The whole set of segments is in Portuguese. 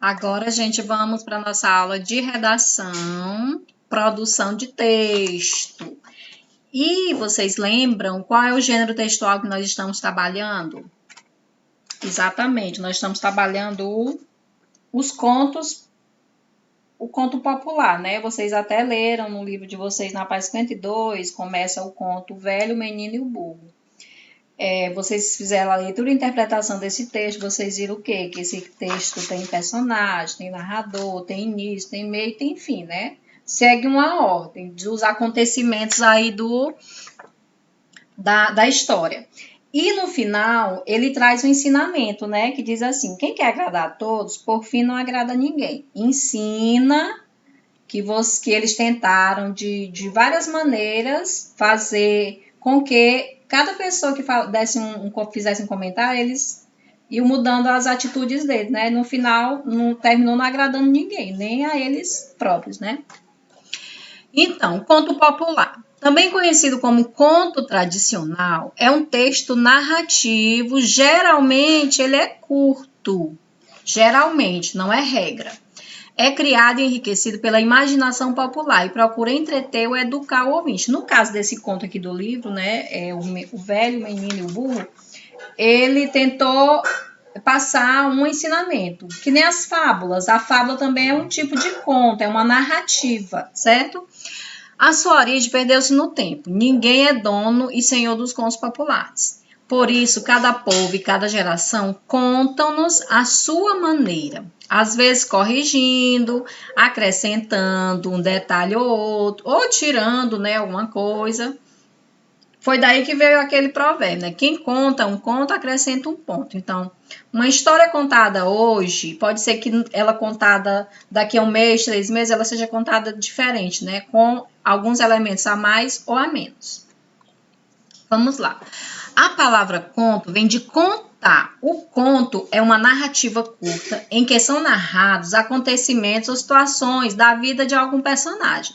Agora, gente, vamos para a nossa aula de redação, produção de texto. E vocês lembram qual é o gênero textual que nós estamos trabalhando? Exatamente, nós estamos trabalhando os contos, o conto popular, né? Vocês até leram no livro de vocês, na página 52, começa o conto O Velho, o Menino e o Burro. Vocês fizeram a leitura e interpretação desse texto, vocês viram o quê? Que esse texto tem personagem, tem narrador, tem início, tem meio, tem fim, né? Segue uma ordem dos acontecimentos aí da história. E no final, ele traz um ensinamento, né? Que diz assim, quem quer agradar a todos, por fim não agrada ninguém. Ensina que eles tentaram de várias maneiras fazer com que cada pessoa que fizesse um comentário, eles iam mudando as atitudes deles, né? No final, não terminou não agradando ninguém, nem a eles próprios, né? Então, conto popular. Também conhecido como conto tradicional, é um texto narrativo, geralmente ele é curto, geralmente, não é regra. É criado e enriquecido pela imaginação popular e procura entreter ou educar o ouvinte. No caso desse conto aqui do livro, né, o Velho, o Menino e o Burro, ele tentou passar um ensinamento, que nem as fábulas. A fábula também é um tipo de conto, é uma narrativa, certo? A sua origem perdeu-se no tempo. Ninguém é dono e senhor dos contos populares. Por isso, cada povo e cada geração contam-nos a sua maneira, às vezes corrigindo, acrescentando um detalhe ou outro, ou tirando, né, alguma coisa. Foi daí que veio aquele provérbio, né? Quem conta um conto, acrescenta um ponto. Então, uma história contada hoje, pode ser que ela contada daqui a um mês, 3 meses, ela seja contada diferente, né? Com alguns elementos a mais ou a menos. Vamos lá. A palavra conto vem de contar. O conto é uma narrativa curta em que são narrados acontecimentos ou situações da vida de algum personagem.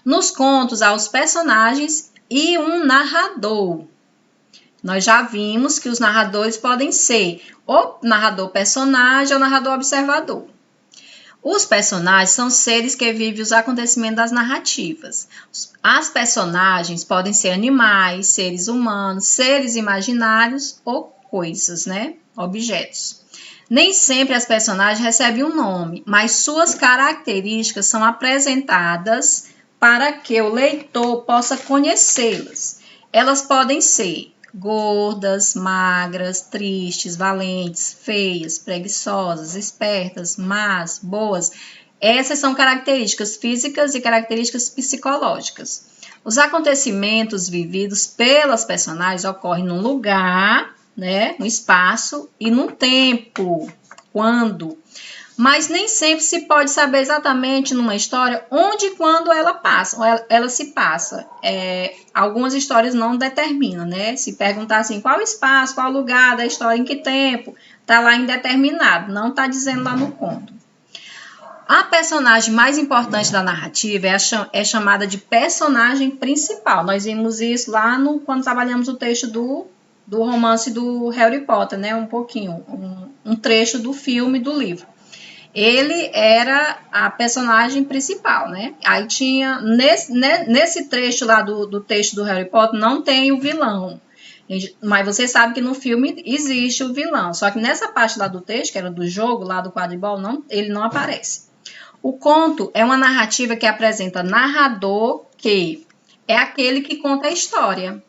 Nos contos, há os personagens e um narrador. Nós já vimos que os narradores podem ser o narrador personagem ou narrador observador. Os personagens são seres que vivem os acontecimentos das narrativas. As personagens podem ser animais, seres humanos, seres imaginários ou coisas, né? Objetos. Nem sempre as personagens recebem um nome, mas suas características são apresentadas para que o leitor possa conhecê-las. Elas podem ser gordas, magras, tristes, valentes, feias, preguiçosas, espertas, más, boas. Essas são características físicas e características psicológicas. Os acontecimentos vividos pelas personagens ocorrem num lugar, né, no espaço e no tempo, quando. Mas nem sempre se pode saber exatamente numa história onde e quando ela passa, ela se passa. Algumas histórias não determinam, né? Se perguntar assim, qual espaço, qual lugar da história, em que tempo, tá lá indeterminado, não tá dizendo lá no conto. A personagem mais importante da narrativa é chamada de personagem principal. Nós vimos isso lá quando trabalhamos o texto do romance do Harry Potter, né? Um pouquinho, um trecho do filme, do livro. Ele era a personagem principal, né? Aí tinha, nesse trecho lá do texto do Harry Potter, não tem o vilão. Mas você sabe que no filme existe o vilão. Só que nessa parte lá do texto, que era do jogo, lá do quadribol, ele não aparece. O conto é uma narrativa que apresenta narrador, que é aquele que conta a história.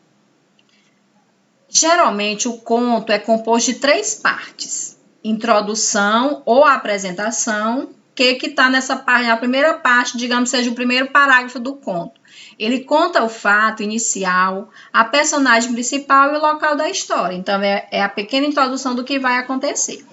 Geralmente, o conto é composto de 3 partes. Introdução ou apresentação, que está nessa parte, a primeira parte, digamos, seja o primeiro parágrafo do conto. Ele conta o fato inicial, a personagem principal e o local da história. Então, é a pequena introdução do que vai acontecer.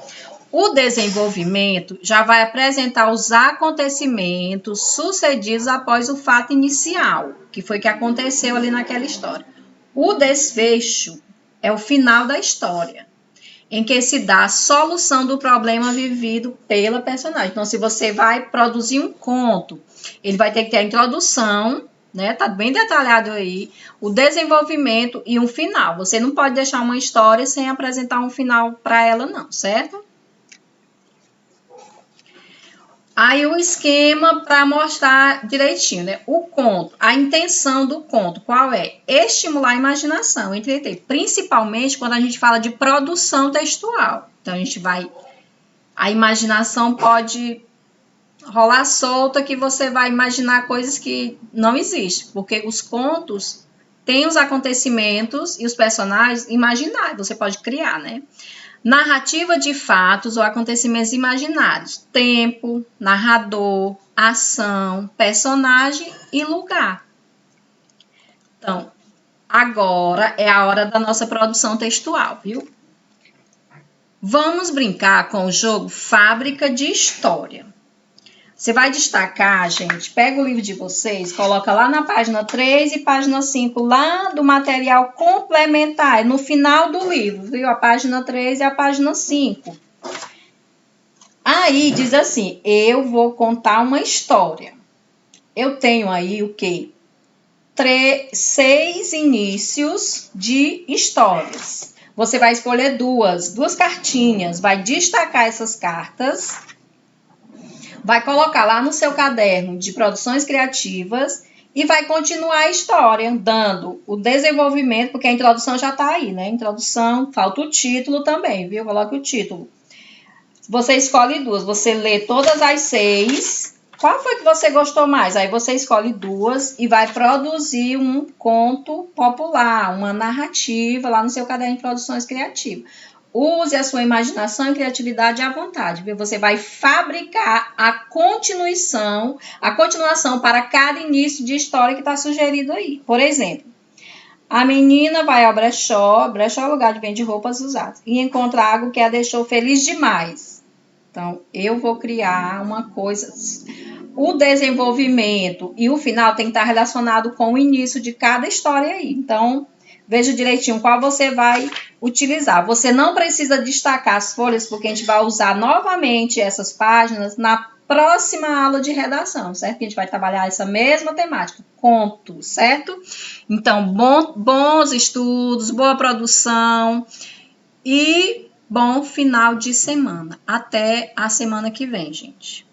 O desenvolvimento já vai apresentar os acontecimentos sucedidos após o fato inicial, que foi que aconteceu ali naquela história. O desfecho é o final da história, em que se dá a solução do problema vivido pela personagem. Então, se você vai produzir um conto, ele vai ter que ter a introdução, né? Tá bem detalhado aí, o desenvolvimento e um final. Você não pode deixar uma história sem apresentar um final para ela, não, certo? Aí o esquema para mostrar direitinho, né? O conto, a intenção do conto, qual é? Estimular a imaginação, entreter, principalmente quando a gente fala de produção textual. Então a imaginação pode rolar solta que você vai imaginar coisas que não existem, porque os contos têm os acontecimentos e os personagens imaginários, você pode criar, né? Narrativa de fatos ou acontecimentos imaginários. Tempo, narrador, ação, personagem e lugar. Então, agora é a hora da nossa produção textual, viu? Vamos brincar com o jogo Fábrica de História. Você vai destacar, gente, pega o livro de vocês, coloca lá na página 3 e página 5, lá do material complementar, no final do livro, viu? A página 3 e a página 5. Aí diz assim, eu vou contar uma história. Eu tenho aí o quê? 6 inícios de histórias. Você vai escolher duas cartinhas, vai destacar essas cartas, vai colocar lá no seu caderno de produções criativas e vai continuar a história, dando o desenvolvimento, porque a introdução já está aí, né? Introdução, falta o título também, viu? Coloque o título. Você escolhe duas, você lê todas as 6. Qual foi que você gostou mais? Aí você escolhe duas e vai produzir um conto popular, uma narrativa lá no seu caderno de produções criativas. Use a sua imaginação e criatividade à vontade, viu? Você vai fabricar a continuação para cada início de história que está sugerido aí. Por exemplo, a menina vai ao brechó é lugar de vender roupas usadas, e encontra algo que a deixou feliz demais. Então, eu vou criar uma coisa. O desenvolvimento e o final tem que estar relacionado com o início de cada história aí. Então, veja direitinho qual você vai utilizar. Você não precisa destacar as folhas, porque a gente vai usar novamente essas páginas na próxima aula de redação, certo? Que a gente vai trabalhar essa mesma temática, conto, certo? Então, bons estudos, boa produção e bom final de semana. Até a semana que vem, gente.